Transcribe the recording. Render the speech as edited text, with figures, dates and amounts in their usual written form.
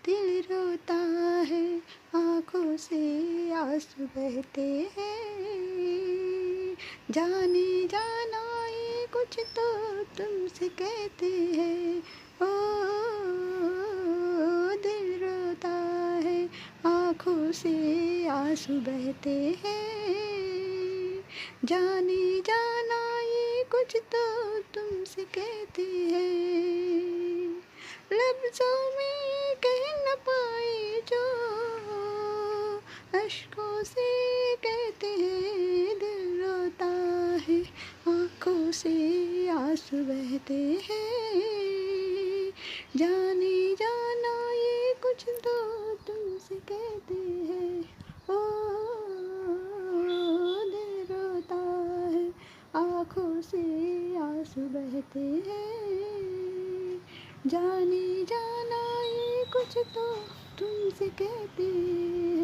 दिल रोता है, आँखों से आँसू बहते हैं। जाने जाना ये कुछ तो तुमसे कहते हैं। ओ दिल रोता है, आँखों से आँसू बहते हैं। जाने जाना ये कुछ तो तुमसे कहते हैं। लफ्ज़ों में कह न पाए जो अश्कों से कहते हैं। दिल रोता है, आँखों से आँसू बहते हैं। जाने जाना ये कुछ तो तुमसे कहते हैं। ओ दिल रोता है, आँखों से आँसू बहते हैं। जाने जाना ये कुछ तो तुमसे कहते हैं।